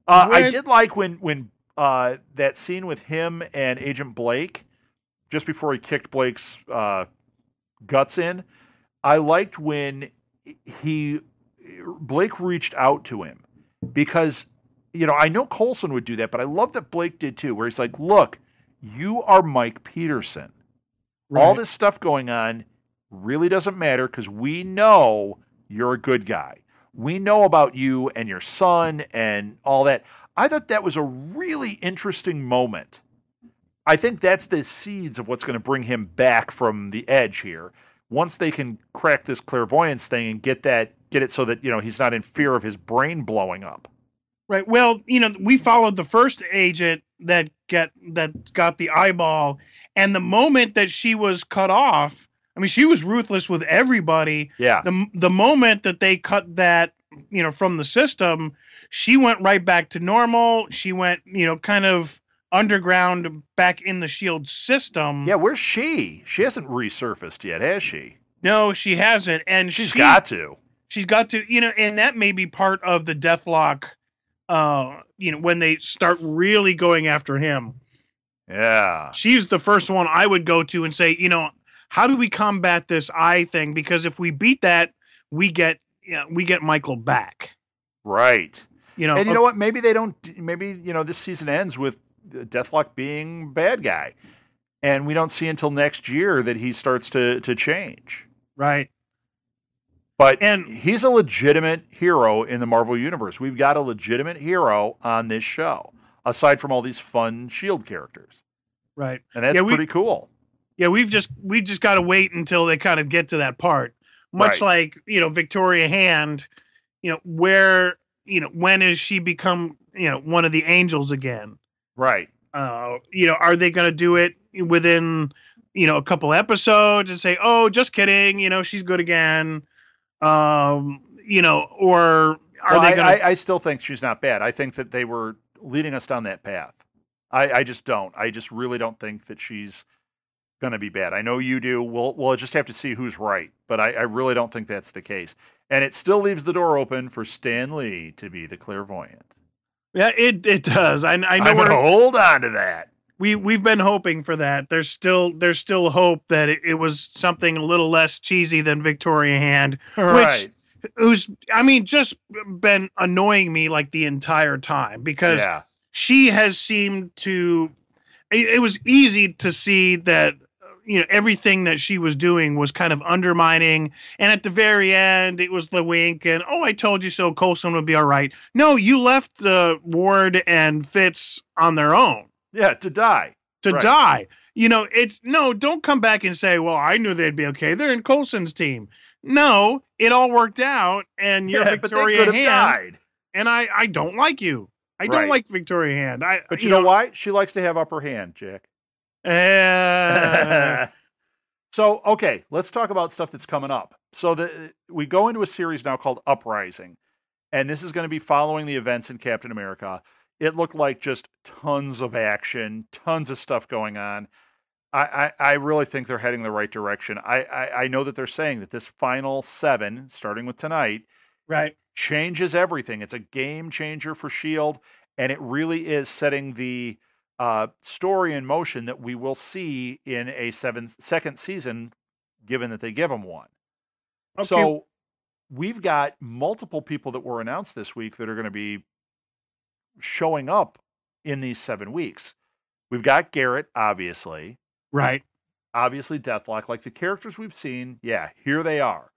I did like when that scene with him and Agent Blake, just before he kicked Blake's guts in. I liked when Blake reached out to him because, I know Coulson would do that, but I love that Blake did too, where he's like, look, you are Mike Peterson. Right. All this stuff going on really doesn't matter because we know you're a good guy. We know about you and your son and all that. I thought that was a really interesting moment. I think that's the seeds of what's going to bring him back from the edge here. Once they can crack this clairvoyance thing and get it so that, he's not in fear of his brain blowing up.
Right. Well, we followed the first agent that got the eyeball, and the moment that she was cut off, I mean, she was ruthless with everybody.
Yeah.
The moment that they cut that, from the system, she went right back to normal. She went, kind of underground back in the Shield system.
Yeah, where's she? She hasn't resurfaced yet, has she?
No, she hasn't. And
she's got to.
She's got to, and that may be part of the Deathlock, when they start really going after him.
Yeah.
She's the first one I would go to and say, how do we combat this eye thing? Because if we beat that, we get Michael back.
Right.
You know,
And you know what? Maybe they don't. Maybe this season ends with Deathlock being bad guy, and we don't see until next year that he starts to change.
right.
But
And
he's a legitimate hero in the Marvel Universe. We've got a legitimate hero on this show, aside from all these fun Shield characters.
right.
And that's pretty cool.
Yeah, we just got to wait until they kind of get to that part. Much like, Victoria Hand, where, when is she become, one of the angels again?
Right.
Are they going to do it within, a couple episodes and say, "Oh, just kidding, she's good again." Or are they going to
I still think she's not bad. I think that they were leading us down that path. I just don't. I just really don't think that she's going to be bad. I know you do. We'll just have to see who's right, but I really don't think that's the case. And it still leaves the door open for Stan Lee to be the clairvoyant.
Yeah, it does. I know.
I'm going to hold on to that.
We've been hoping for that. There's still hope that it was something a little less cheesy than Victoria Hand,
right.
who's just been annoying me like the entire time because she has seemed to. It was easy to see that everything that she was doing was kind of undermining, and at the very end it was the wink and, "Oh, I told you so, Coulson would be all right." No, you left Ward and Fitz on their own.
Yeah, to die.
Die. It's no, don't come back and say, "Well, I knew they'd be okay. They're in Coulson's team." No, it all worked out, and you're Victoria Hand.
Died.
And I don't like you. I don't like Victoria Hand.
But you know why? She likes to have upper hand, Jack. So, okay, let's talk about stuff that's coming up. So we go into a series now called Uprising, and this is going to be following the events in Captain America. It looked like just tons of action, tons of stuff going on. I really think they're heading the right direction. I know that they're saying that this final 7, starting with tonight, changes everything. It's a game changer for S.H.I.E.L.D., and it really is setting the story in motion that we will see in a second season, given that they give them one. Okay. So we've got multiple people that were announced this week that are going to be showing up in these 7 weeks. We've got Garrett, obviously.
Right.
Obviously Deathlock. Like the characters we've seen, yeah, here they are.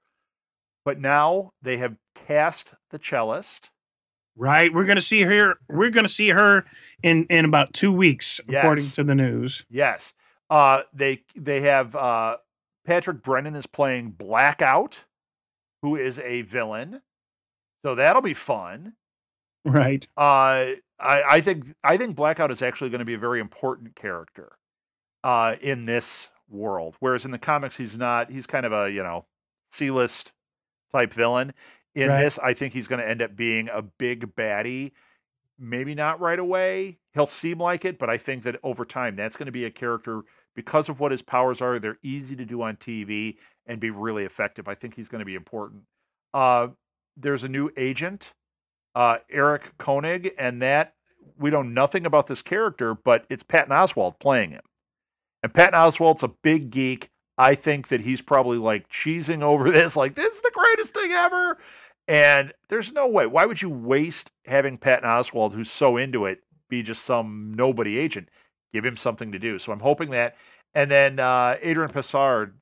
But now they have cast the cellist.
Right. We're going to see her. We're going to see her in about 2 weeks, according to the news.
Yes. They have Patrick Brennan is playing Blackout, who is a villain. So that'll be fun.
Right.
I think Blackout is actually going to be a very important character in this world. Whereas in the comics, he's not. He's kind of a, C-list type villain. In this, I think he's going to end up being a big baddie. Maybe not right away. He'll seem like it, but I think that over time, that's going to be a character, because of what his powers are, they're easy to do on TV and be really effective. I think he's going to be important. There's a new agent, Eric Koenig, and that we know nothing about this character, but it's Patton Oswalt playing him. And Patton Oswalt's a big geek. I think that he's probably like cheesing over this, like, this is the greatest thing ever. And there's no way. Why would you waste having Patton Oswalt, who's so into it, be just some nobody agent? Give him something to do. So I'm hoping that. And then Adrian Pastar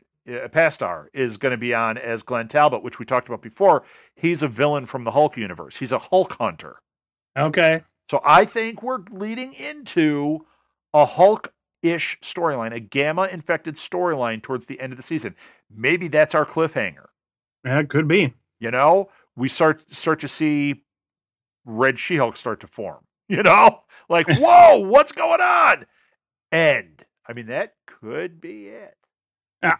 is going to be on as Glenn Talbot, which we talked about before. He's a villain from the Hulk universe. He's a Hulk hunter.
Okay.
So I think we're leading into a Hulk-ish storyline, a Gamma-infected storyline towards the end of the season. Maybe that's our cliffhanger.
Yeah, it could be.
We start to see Red She-Hulk start to form. Like, whoa, what's going on? And I mean, that could be it.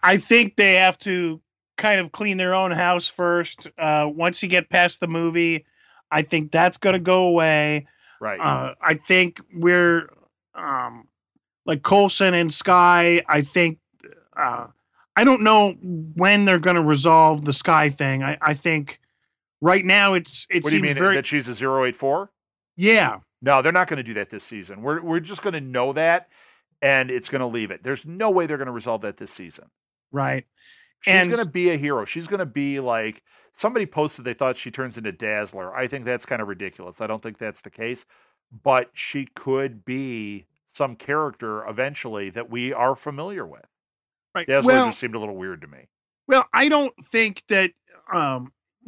I think they have to kind of clean their own house first. Once you get past the movie, I think that's going to go away.
Right.
I think we're like Coulson and Skye. I think I don't know when they're going to resolve the Skye thing. I think right now it
what
seems
do you mean
very...
that she's a 084?
Yeah.
No, they're not going to do that this season. We're just going to know that, and it's going to leave it. There's no way they're going to resolve that this season.
Right.
She's going to be a hero. She's going to be like somebody posted they thought she turns into Dazzler. I think that's kind of ridiculous. I don't think that's the case, but she could be some character eventually that we are familiar with.
right.
Dazzler just seemed a little weird to me.
Well, I don't think that,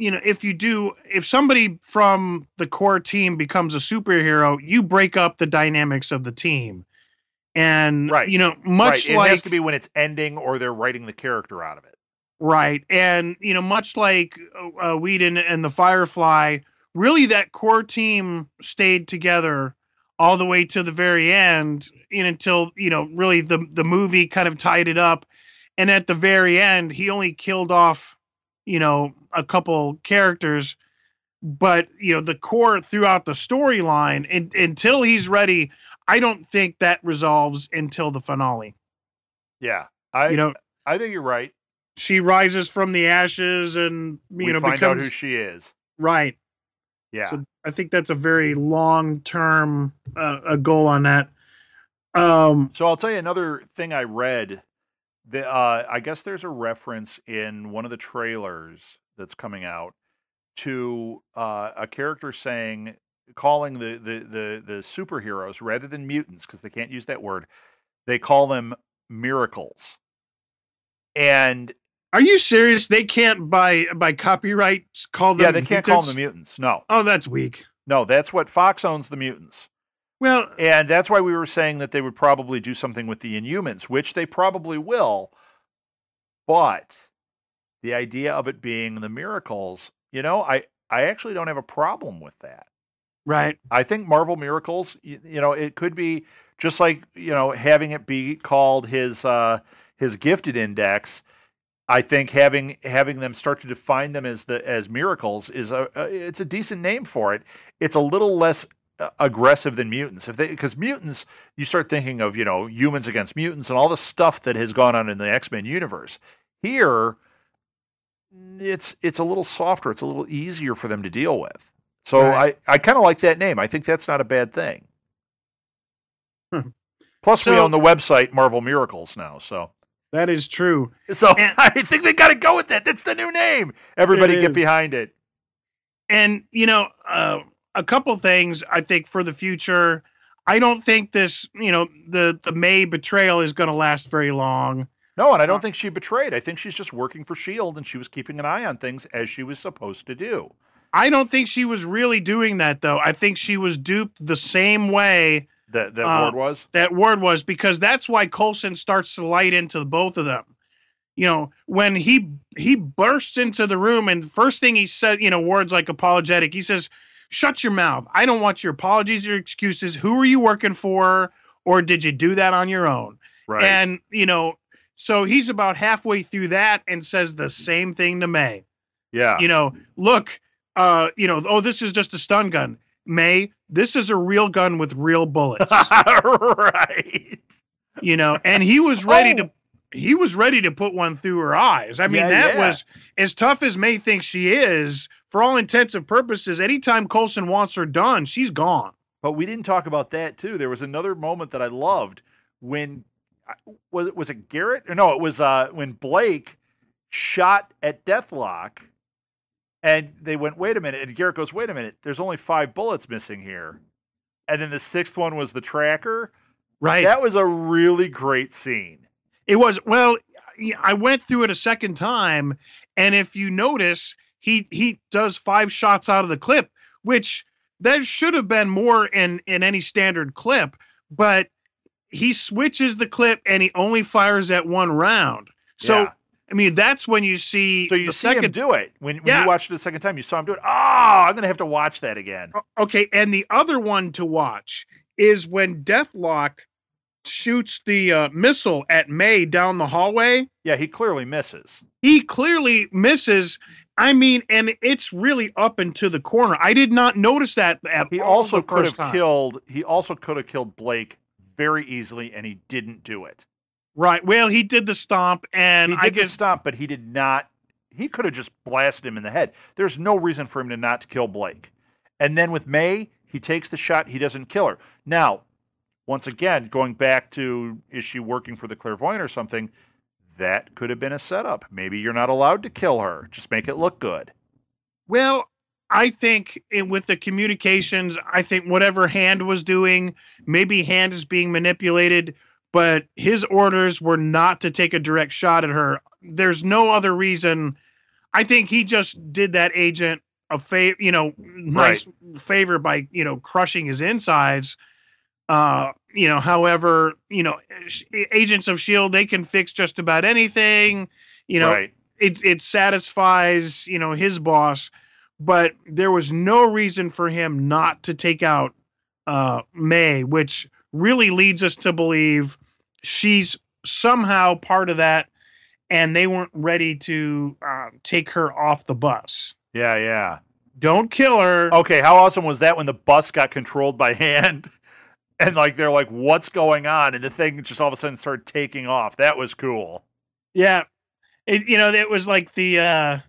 if somebody from the core team becomes a superhero, you break up the dynamics of the team. And,
right.
Much
right.
like.
It has to be when it's ending or they're writing the character out of it.
Right. And, much like Whedon and the Firefly, really that core team stayed together all the way to the very end until, really the movie kind of tied it up. And at the very end, he only killed off, a couple characters. But, the core throughout the storyline, until he's ready, I don't think that resolves until the finale.
Yeah. I think you're right.
She rises from the ashes and,
we find out who she is.
Right.
Yeah.
So I think that's a very long-term a goal on that.
So I'll tell you another thing I read. I guess there's a reference in one of the trailers that's coming out to a character calling the superheroes rather than mutants, because they can't use that word. They call them miracles. And
are you serious? They can't by copyright call them.
Yeah, they can't call them the mutants. No.
Oh, that's weak.
No, that's what Fox owns the mutants.
Well,
and that's why we were saying that they would probably do something with the Inhumans, which they probably will. But the idea of it being the miracles, I actually don't have a problem with that.
Right.
I think Marvel Miracles, it could be just like, having it be called his gifted index. I think having them start to define them as miracles is it's a decent name for it. It's a little less aggressive than mutants, because mutants, you start thinking of humans against mutants and all the stuff that has gone on in the X-Men universe. Here, it's a little softer. It's a little easier for them to deal with. So right. I kind of like that name. I think that's not a bad thing. Plus, we own the website Marvel Miracles now, so.
That is true.
So I think they got to go with that. That's the new name. Everybody get behind it.
And, a couple things I think for the future. I don't think this, the May betrayal is going to last very long.
No, and I don't think she betrayed. I think she's just working for S.H.I.E.L.D. and she was keeping an eye on things as she was supposed to do.
I don't think she was really doing that, though. I think she was duped the same way
that Ward was?
That Ward was, because that's why Coulson starts to light into both of them. When he bursts into the room and first thing he said, Ward's like apologetic. He says, "Shut your mouth. I don't want your apologies or excuses. Who are you working for? Or did you do that on your own?"
Right.
And, so he's about halfway through that and says the same thing to May.
Yeah.
Look, oh, this is just a stun gun. May, this is a real gun with real bullets.
Right.
And he was ready to put one through her eyes. I mean, was as tough as May thinks she is, for all intents and purposes. Anytime Coulson wants her done, she's gone.
But we didn't talk about that too. There was another moment that I loved when was it Garrett? No, it was when Blake shot at Deathlock. And they went, wait a minute. And Garrett goes, wait a minute. There's only 5 bullets missing here. And then the 6th one was the tracker.
Right.
That was a really great scene.
It was. Well, I went through it a second time. And if you notice, he does 5 shots out of the clip, which there should have been more in any standard clip. But he switches the clip and he only fires at 1 round. So. Yeah. I mean, that's when you see.
So you see him do it. When you watched it the second time, you saw him do it. Oh, I'm going to have to watch that again.
Okay. And the other one to watch is when Deathlock shoots the missile at May down the hallway.
Yeah, he clearly misses.
I mean, and it's really up into the corner. I did not notice that at
he
all.
Also could have killed Blake very easily, and he didn't do it.
Right. Well, he did the stomp, and
but he did not. He could have just blasted him in the head. There's no reason for him to not kill Blake. And then with May, he takes the shot. He doesn't kill her. Now, once again, going back to, is she working for the Clairvoyant or something? that could have been a setup. Maybe you're not allowed to kill her. Just make it look good.
Well, I think with the communications, I think whatever Hand was doing, maybe Hand is being manipulated, but his orders were not to take a direct shot at her. There's no other reason. I think he just did that agent a nice favor by, crushing his insides. However, agents of S.H.I.E.L.D., they can fix just about anything. It satisfies, his boss, but there was no reason for him not to take out May, which really leads us to believe she's somehow part of that, and they weren't ready to take her off the bus.
Yeah.
Don't kill her.
Okay, how awesome was that when the bus got controlled by Hand? And they're like, what's going on? And the thing just all of a sudden started taking off. That was cool.
Yeah. It was like pretty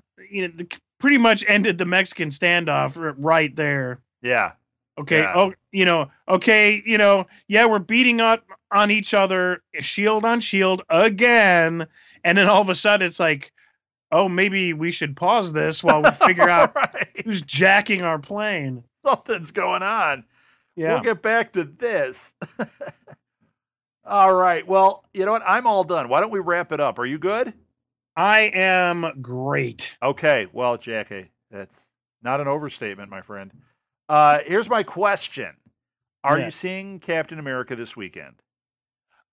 much ended the Mexican standoff right there.
Yeah.
Okay.
Yeah.
We're beating up on each other, shield on shield again. And then all of a sudden it's like, oh, maybe we should pause this while we figure out who's jacking our plane.
Something's going on.
Yeah.
We'll get back to this. All right. Well, you know what? I'm all done. Why don't we wrap it up? Are you good?
I am great.
Okay. Well, Jackie, that's not an overstatement, my friend. Here's my question. Are you seeing Captain America this weekend?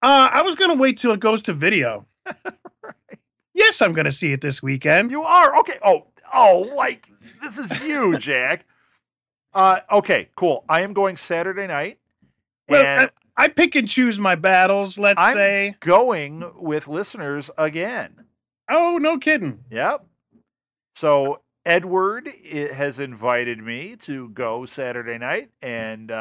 I was going to wait till it goes to video.
Right.
Yes, I'm going to see it this weekend.
You are? Okay. Like, this is you, Jack. Okay, cool. I am going Saturday night.
Well, I pick and choose my battles,
I'm going with listeners again.
Oh, no kidding.
Yep. So Edward has invited me to go Saturday night, and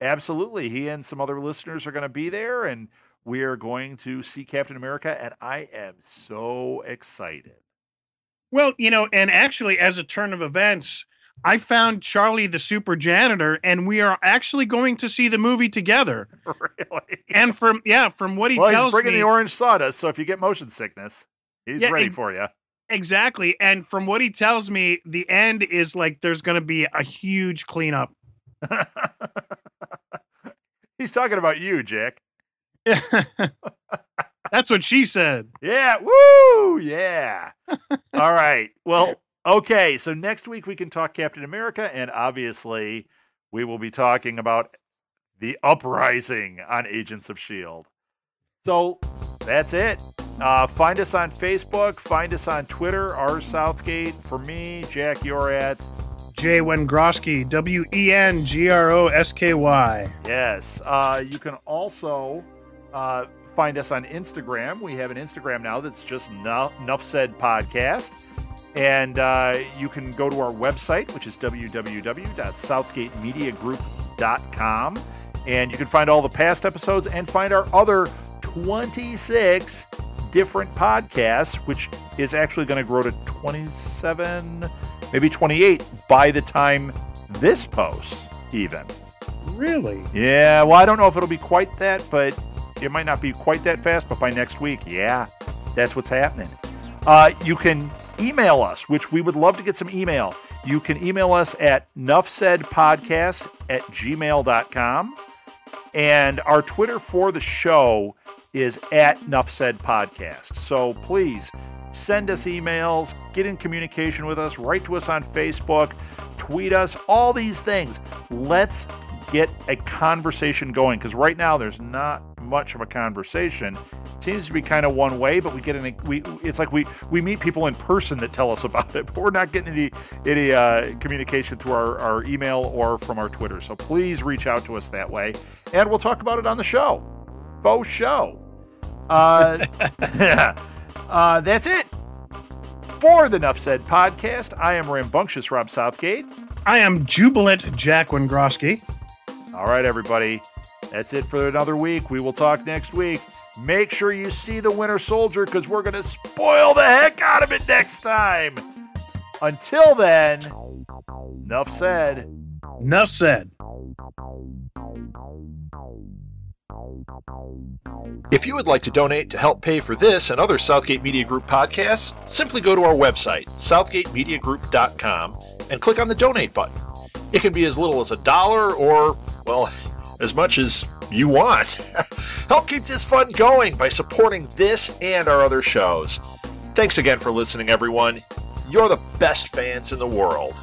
absolutely, he and some other listeners are going to be there, and we are going to see Captain America, and I am so excited.
Well, and actually, as a turn of events, I found Charlie the Super Janitor, and we are actually going to see the movie together.
Really?
And from what he tells me,
he's bringing the orange sawdust, so if you get motion sickness, he's ready for you.
Exactly. And from what he tells me, the end is like there's going to be a huge cleanup.
He's talking about you, Jack.
That's what she said.
Yeah. Woo! Yeah. All right. Well, okay. So next week we can talk Captain America, and obviously we will be talking about the uprising on Agents of S.H.I.E.L.D. So that's it. Find us on Facebook. Find us on Twitter. R. Southgate. For me, Jack, you're at
J. Wengroski. WENGROSKY.
Yes. You can also find us on Instagram. We have an Instagram now that's just Nuff Said Podcast. And you can go to our website, which is www.southgatemediagroup.com. And you can find all the past episodes and find our other 26 different podcasts, which is actually going to grow to 27, maybe 28 by the time this posts, even.
Really?
Yeah, well, I don't know if it'll be quite that, but it might not be quite that fast, but by next week, yeah, that's what's happening. You can email us, which we would love to get some email. You can email us at nuffsaidpodcast@gmail.com. And our Twitter for the show is @nuffsaidpodcast. So please send us emails, get in communication with us, write to us on Facebook, tweet us, all these things. Let's get a conversation going, because right now there's not much of a conversation. It seems to be kind of one way, but it's like we meet people in person that tell us about it, but we're not getting any communication through our email or from our Twitter. So please reach out to us that way, and we'll talk about it on the show. Faux show. That's it for the Nuff Said Podcast. I am rambunctious Rob Southgate.
I am jubilant Jack Wengroski.
All right, everybody. That's it for another week. We will talk next week. Make sure you see the Winter Soldier, because we're going to spoil the heck out of it next time. Until then, Nuff said.
Nuff said.
If you would like to donate to help pay for this and other Southgate Media Group podcasts, simply go to our website, southgatemediagroup.com, and click on the donate button. It can be as little as $1 or, well, as much as you want. Help keep this fun going by supporting this and our other shows. Thanks again for listening, everyone. You're the best fans in the world.